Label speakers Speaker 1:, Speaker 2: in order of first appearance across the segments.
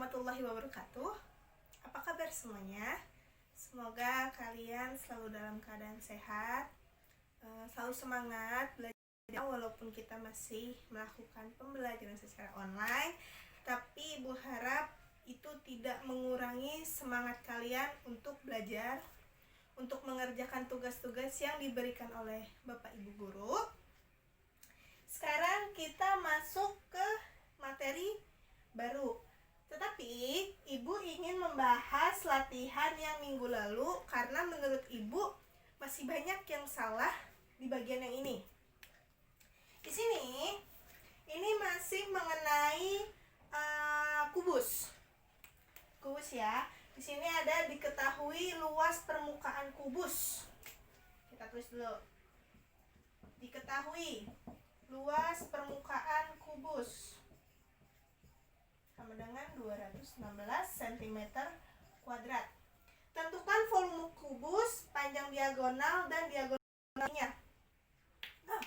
Speaker 1: warahmatullahi wabarakatuh. Apa kabar semuanya? Semoga kalian selalu dalam keadaan sehat, selalu semangat belajar walaupun kita masih melakukan pembelajaran secara online. Tapi Ibu harap itu tidak mengurangi semangat kalian untuk belajar, untuk mengerjakan tugas-tugas yang diberikan oleh Bapak Ibu Guru. Sekarang kita masuk ke materi baru. Tetapi Ibu ingin membahas latihan yang minggu lalu karena menurut Ibu masih banyak yang salah di bagian yang ini. Di sini ini masih mengenai kubus. Kubus ya. Di sini ada diketahui luas permukaan kubus. Kita tulis dulu. Diketahui luas permukaan kubus sama dengan 216 cm kuadrat. Tentukan volume kubus, panjang diagonal dan diagonalnya. Nah,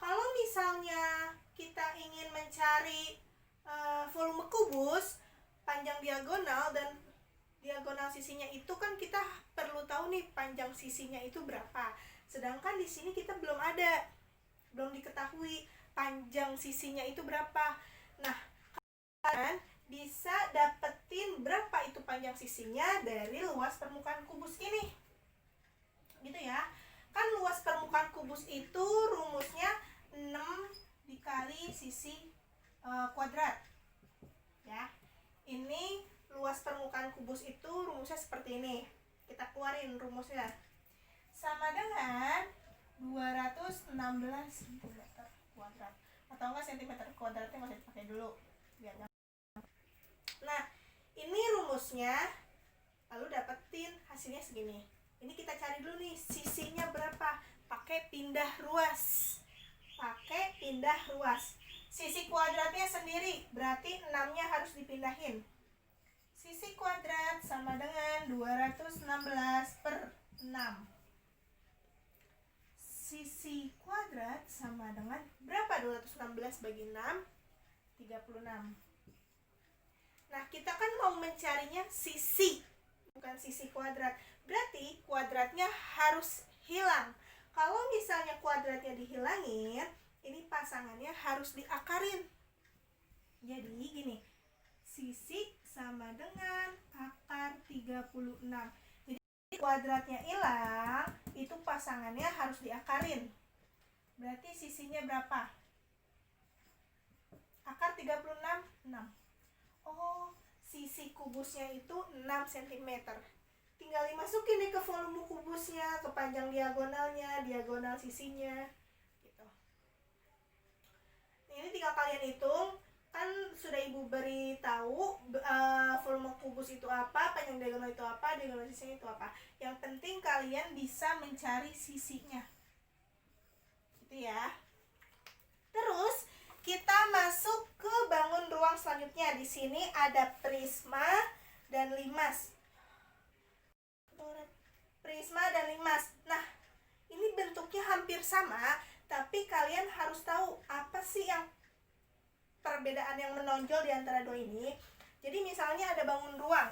Speaker 1: kalau misalnya kita ingin mencari volume kubus, panjang diagonal dan diagonal sisinya itu kan kita perlu tahu nih panjang sisinya itu berapa. Sedangkan di sini kita belum diketahui panjang sisinya itu berapa. Nah, kalian bisa dapetin berapa itu panjang sisinya dari luas permukaan kubus ini. Gitu ya. Kan luas permukaan kubus itu rumusnya 6 dikali sisi kuadrat. Ya. Ini luas permukaan kubus itu rumusnya seperti ini. Kita keluarin rumusnya. Sama dengan 216 cm kuadrat. Atau enggak cm kuadratnya masih dipakai dulu biar gampang. Nah, ini rumusnya. Lalu dapetin hasilnya segini. Ini kita cari dulu nih sisinya berapa. Pakai pindah ruas. Sisi kuadratnya sendiri, berarti 6-nya harus dipindahin. Sisi kuadrat sama dengan 216 per 6. Sisi kuadrat sama dengan berapa? 216 bagi 6? 36. Nah, kita kan mau mencarinya sisi, bukan sisi kuadrat. Berarti kuadratnya harus hilang. Kalau misalnya kuadratnya dihilangin, ini pasangannya harus diakarin. Jadi gini, sisi sama dengan akar 36. Kuadratnya hilang, itu pasangannya harus diakarin. Berarti sisinya berapa? Akar 36, 6. Oh, sisi kubusnya itu 6 cm. Tinggal dimasukin nih ke volume kubusnya, ke panjang diagonalnya, diagonal sisinya. Gitu. Ini tinggal kalian hitung. Kan sudah Ibu beritahu volume kubus itu apa, panjang diagonal itu apa, diagonal sisinya itu apa. Yang penting kalian bisa mencari sisinya. Gitu ya. Terus kita masuk ke bangun ruang selanjutnya. Di sini ada prisma dan limas. Prisma dan limas. Nah, ini bentuknya hampir sama, tapi kalian harus tahu apa sih yang perbedaan yang menonjol di antara dua ini. Jadi misalnya ada bangun ruang.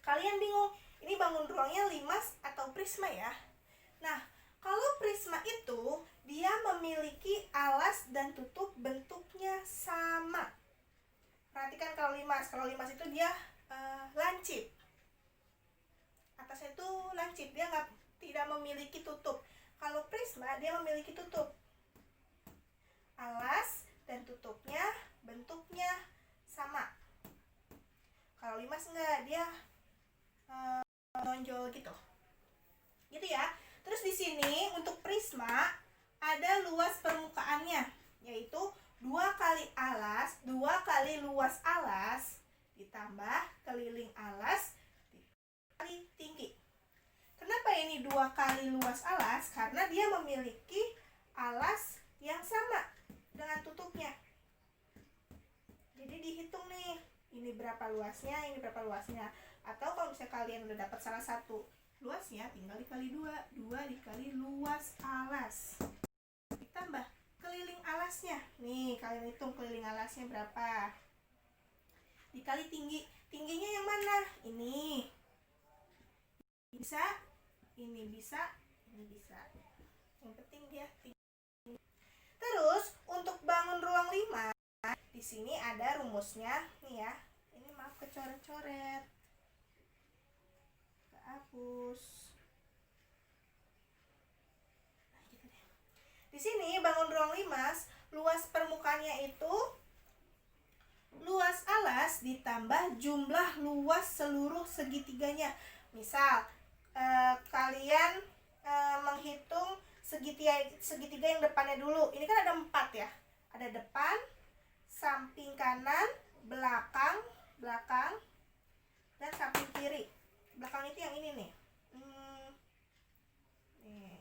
Speaker 1: Kalian bingung, ini bangun ruangnya limas atau prisma ya? Nah, kalau prisma itu dia memiliki alas dan tutup bentuknya sama. Perhatikan kalau limas itu dia lancip. Atasnya itu lancip, dia tidak memiliki tutup. Kalau prisma dia memiliki tutup. Alas dan tutupnya bentuknya sama. Kalau limas enggak, dia menonjol gitu. Gitu ya. Terus di sini untuk prisma ada luas permukaannya, yaitu 2 kali luas alas ditambah keliling alas dikali tinggi. Kenapa ini 2 kali luas alas? Karena dia memiliki alas yang sama dengan tutupnya. Jadi dihitung nih, ini berapa luasnya, ini berapa luasnya. Atau kalau misalnya kalian udah dapat salah satu luasnya, tinggal dikali 2 dikali luas alas ditambah keliling alasnya. Nih, kalian hitung keliling alasnya berapa. Dikali dikali tinggi. Tingginya yang mana? Ini. Bisa, ini bisa, ini bisa. Yang penting dia tinggi. Terus untuk bangun ruang 5, di sini ada rumusnya nih ya. Ini maaf kecoret-coret. Hapus. Nah, gitu deh. Di sini bangun ruang 5, luas permukaannya itu luas alas ditambah jumlah luas seluruh segitiganya. Misal kalian menghitung segitiga yang depannya dulu. Ini kan ada 4 ya. Ada depan, samping kanan, belakang, dan samping kiri. Belakang itu yang ini nih. Nih,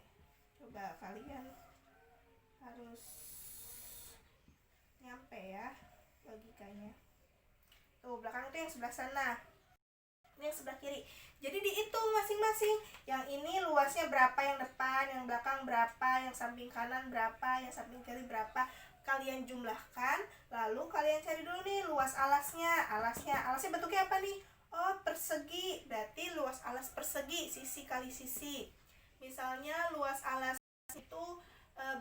Speaker 1: coba kalian harus nyampe ya logikanya. Tuh, belakang itu yang sebelah sana. Ini yang sebelah kiri. Jadi dihitung masing-masing. Yang ini luasnya berapa yang depan, yang belakang berapa, yang samping kanan berapa, yang samping kiri berapa. Kalian jumlahkan, lalu kalian cari dulu nih luas alasnya. Alasnya bentuknya apa nih? Oh, persegi. Berarti luas alas persegi, sisi kali sisi. Misalnya luas alas itu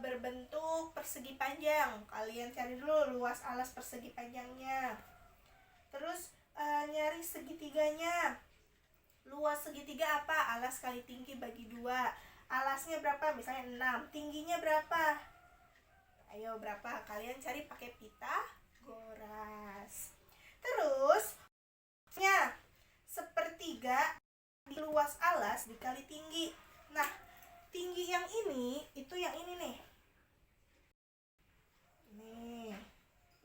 Speaker 1: berbentuk persegi panjang. Kalian cari dulu luas alas persegi panjangnya. Terus nyari segitiganya. Luas segitiga apa? Alas kali tinggi bagi 2. Alasnya berapa? Misalnya 6. Tingginya berapa? Ayo berapa? Kalian cari pakai Pitagoras. Terus sepertiga di luas alas dikali tinggi. Nah, tinggi yang ini itu yang ini nih. Nih,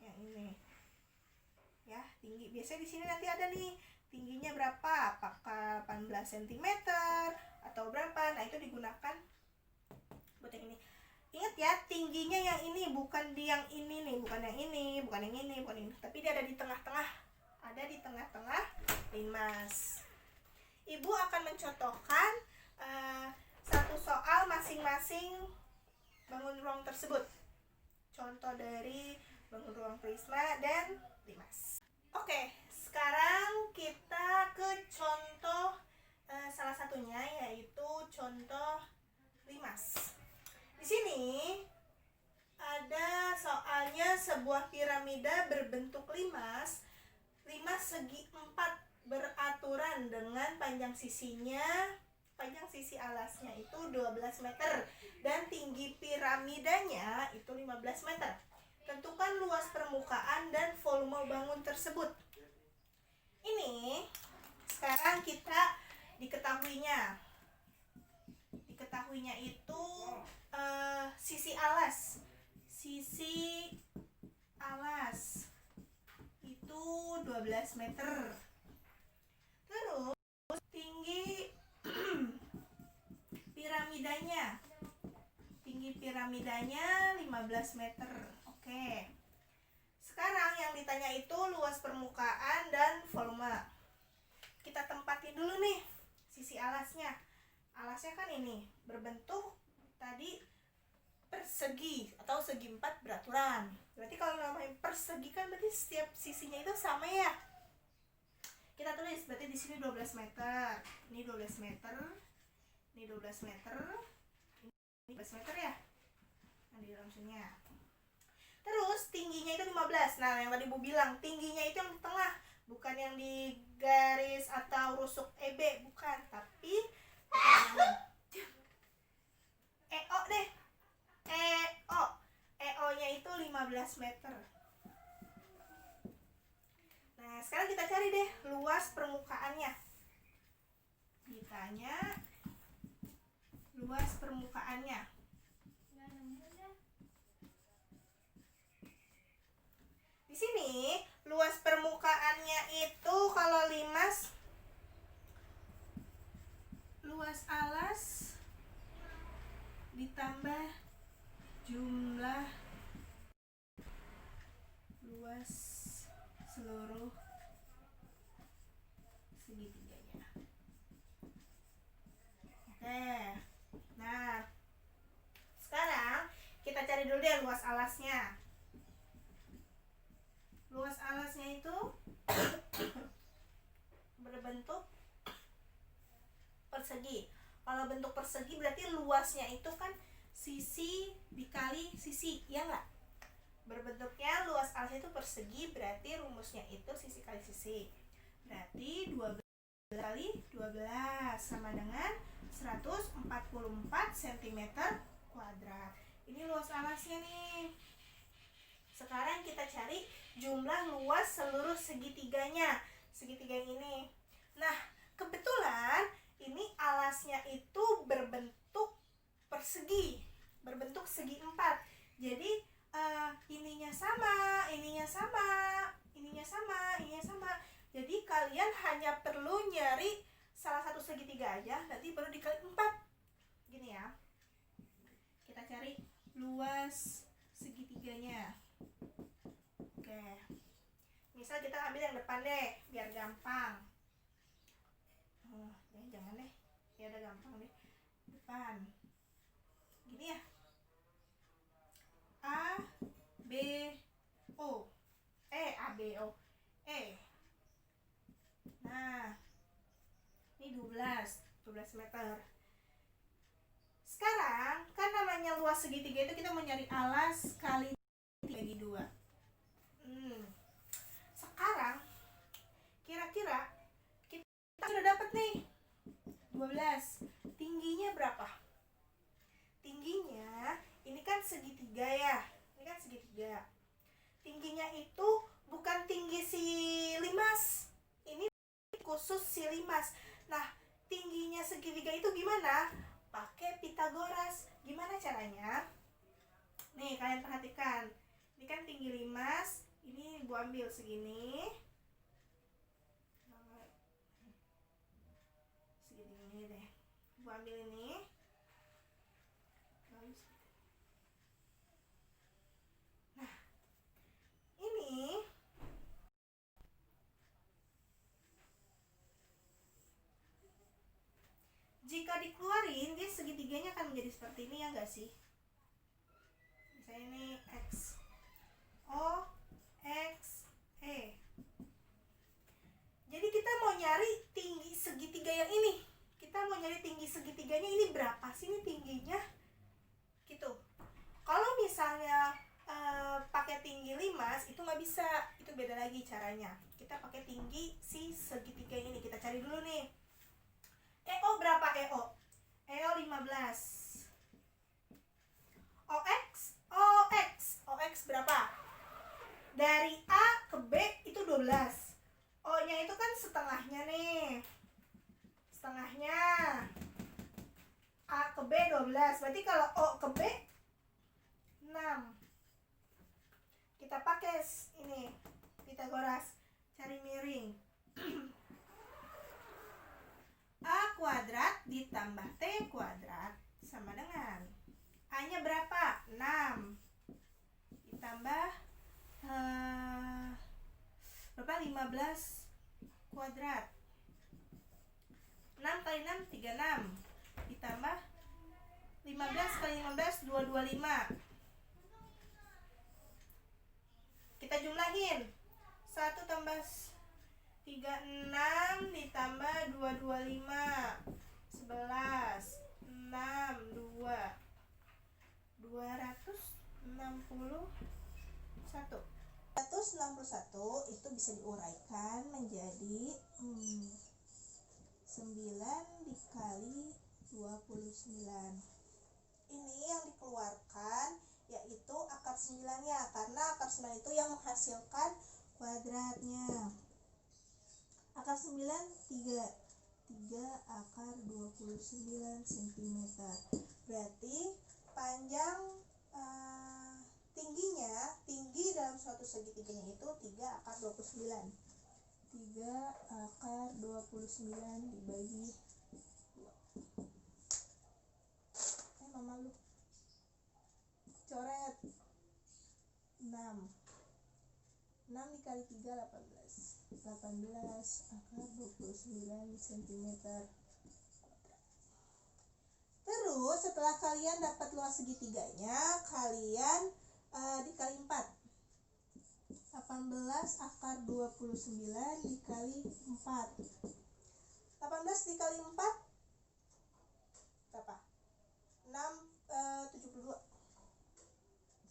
Speaker 1: yang ini. Ya, tinggi. Biasanya di sini nanti ada nih tingginya berapa? Apakah 18 cm atau berapa? Nah, itu digunakan buat yang ini. Ingat ya, tingginya yang ini, bukan di yang ini nih, bukan yang ini, bukan yang ini, bukan ini. Tapi dia ada di tengah-tengah. Ada di tengah-tengah limas. Ibu akan mencontohkan satu soal masing-masing bangun ruang tersebut. Contoh dari bangun ruang prisma dan limas. Oke, sekarang kita ke contoh salah satunya, yaitu contoh limas. Di sini ada soalnya sebuah piramida berbentuk limas segi 4 beraturan dengan panjang sisi alasnya itu 12 meter dan tinggi piramidanya itu 15 meter. Tentukan luas permukaan dan volume bangun tersebut. Ini sekarang kita diketahuinya itu sisi alas itu 12 meter. Terus tinggi piramidanya 15 meter. Oke. Sekarang yang ditanya itu luas permukaan dan volume. Kita tempatin dulu nih sisi alasnya. Alasnya kan ini berbentuk tadi persegi atau segi 4 beraturan. Berarti kalau namanya persegi kan berarti setiap sisinya itu sama ya. Kita tulis berarti di sini 12 meter. Ini 12 meter. Ini 12 meter. Ini 12 meter ya. Nah, di dalam sini ya. Terus tingginya itu 15. Nah, yang tadi Bu bilang, tingginya itu yang di tengah, bukan yang di garis atau rusuk EB, bukan, tapi EO deh. EO-nya itu 15 meter. Nah, sekarang kita cari deh luas permukaannya. Ditanya luas permukaannya. Di sini luas permukaannya itu kalau limas luas alas ditambah jumlah luas seluruh segitiganya. Oke. Nah, sekarang kita cari dulu deh luas alasnya. Luas alasnya itu persegi. Kalau bentuk persegi berarti luasnya itu kan sisi dikali sisi, ya nggak? Berbentuknya luas alasnya itu persegi, berarti rumusnya itu sisi kali sisi. Berarti 12 kali 12 sama dengan 144 cm kuadrat. Ini luas alasnya nih. Sekarang kita cari jumlah luas seluruh segitiganya. Segitiga yang ini. Nah, kebetulan ini alasnya itu berbentuk persegi, berbentuk segi 4. Jadi ininya sama, ininya sama, ininya sama, ininya sama. Jadi kalian hanya perlu nyari salah satu segitiga aja, nanti baru dikali 4. Gini ya. Kita cari luas segitiganya. Oke. Misal kita ambil yang depan deh, biar gampang. Jangan deh. Ya udah gampang deh. Depan. Gini ya. A B O. A B O. Nah. Ini 12 meter. Sekarang kan namanya luas segitiga itu kita mau nyari alas kali 3 bagi 2. Sekarang kira-kira kita sudah dapat nih 12. Tingginya berapa? Tingginya ini kan segitiga ya. Ini kan segitiga. Tingginya itu bukan tinggi si limas. Ini khusus si limas. Nah, tingginya segitiga itu gimana? Pakai Pitagoras. Gimana caranya? Nih, kalian perhatikan. Ini kan tinggi limas. Ini gua ambil segini. Segini ini deh. Gua ambil ini. Nah, ini jika dikeluarin, dia segitiganya akan menjadi seperti ini, ya nggak sih? Misalnya ini X O X E. Jadi kita mau nyari tinggi segitiga yang ini. Kita mau nyari tinggi segitiganya ini berapa sih ini tingginya? Gitu. Kalau misalnya pakai tinggi limas itu nggak bisa, itu beda lagi caranya. Kita pakai tinggi si segitiga ini. Kita cari dulu nih. EO berapa EO? EO 15. OX berapa? Dari A ke B itu 12. O-nya itu kan setengahnya nih. Setengahnya. A ke B 12. Berarti kalau O ke B 6. Kita pakai ini Pitagoras, cari miring. A kuadrat ditambah T kuadrat sama dengan A-nya berapa? 6 ditambah berapa? 15 kuadrat. 6 kali 6 36 ditambah 15 kali 15 225. Kita jumlahin. 1 tambah 36 ditambah 225 11 6 2 261. 261 itu bisa diuraikan menjadi 9 dikali 29. Ini yang dikeluarkan yaitu akar 9-nya, karena akar 9 itu yang menghasilkan kuadratnya. Akar 9 3 akar 29 cm. Berarti panjang tinggi dalam suatu segitiganya itu 3 akar 29. 3 akar 29 dibagi 2. Mama lu coret 6 dikali 3 18 akar 29 cm. Terus setelah kalian dapat luas segitiganya, kalian dikali 4. 18 akar 29 dikali 4. 18 dikali 4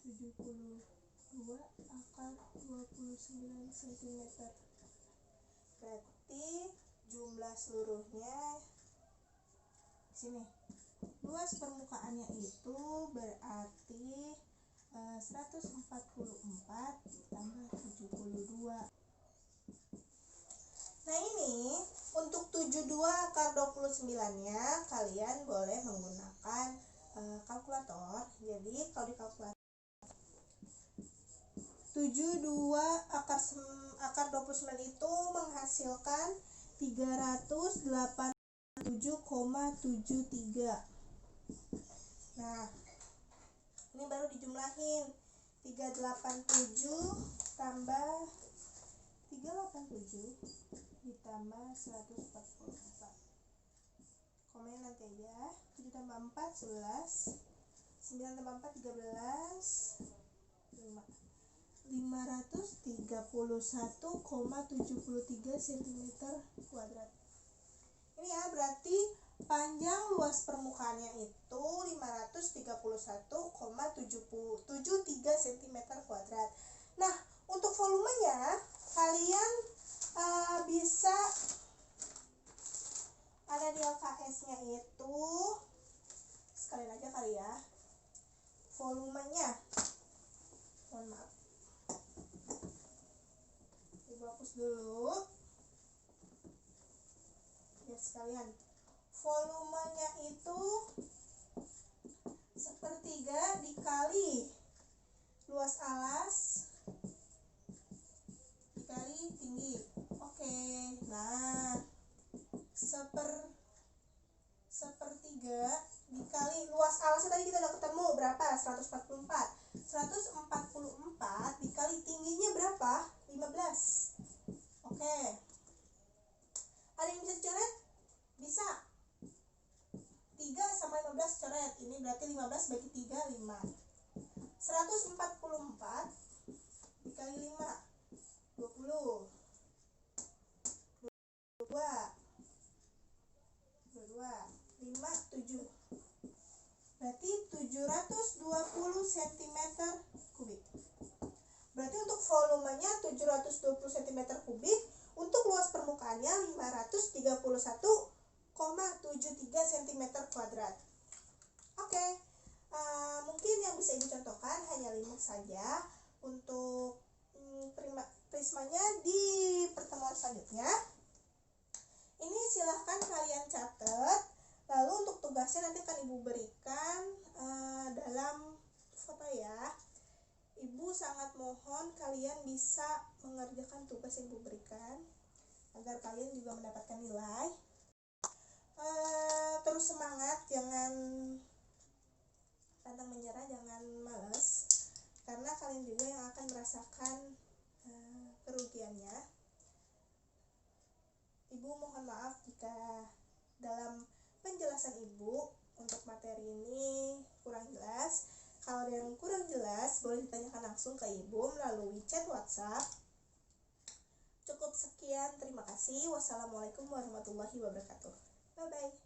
Speaker 1: 72 akar 29 cm. Berarti jumlah seluruhnya di sini. Luas permukaannya itu berarti 144 ditambah 72. Nah ini untuk 72 akar 29-nya kalian boleh menggunakan kalkulator. Jadi kalau di kalkulator 72 akar 29 itu menghasilkan 387,73. Nah, ini baru dijumlahin. 387 tambah 387 ditambah 144. Komen nanti aja. 7 tambah 4 11. 9 tambah 4 13. 531,73 cm kuadrat. Ini ya, berarti panjang luas permukaannya itu 531,73 cm kuadrat. Nah, untuk volumenya kalian bisa ada di LKS-nya itu sekalian aja kali ya. Volumenya, mohon maaf, ibu hapus dulu ya sekalian. Volumenya itu 1/3 dikali luas alas dikali tinggi. Oke, nah 1/3 dikali luas alasnya tadi kita udah ketemu berapa? 144. 144 dikali tingginya berapa? 15. Oke. Ada yang bisa coret? Bisa. 3 sama 15 coret. Ini berarti 15 bagi 3 5. 144 dikali 5 20. 5 7. Berarti 720 cm kubik. Berarti untuk volumenya 720 cm kubik, untuk luas permukaannya 531,73 cm kuadrat. Oke. Mungkin yang bisa Ibu contohkan hanya 5 saja untuk prismanya di pertemuan selanjutnya. Ini silahkan kalian catat. Lalu untuk tugasnya nanti akan Ibu berikan dalam foto ya. Ibu sangat mohon kalian bisa mengerjakan tugas yang Ibu berikan agar kalian juga mendapatkan nilai. Terus semangat, jangan pantang menyerah, jangan malas, karena kalian juga yang akan merasakan kerugiannya. Ibu mohon maaf jika dalam penjelasan Ibu untuk materi ini kurang jelas. Kalau ada yang kurang jelas boleh ditanyakan langsung ke Ibu melalui chat WhatsApp. Cukup sekian, terima kasih. Wassalamualaikum warahmatullahi wabarakatuh. Bye bye.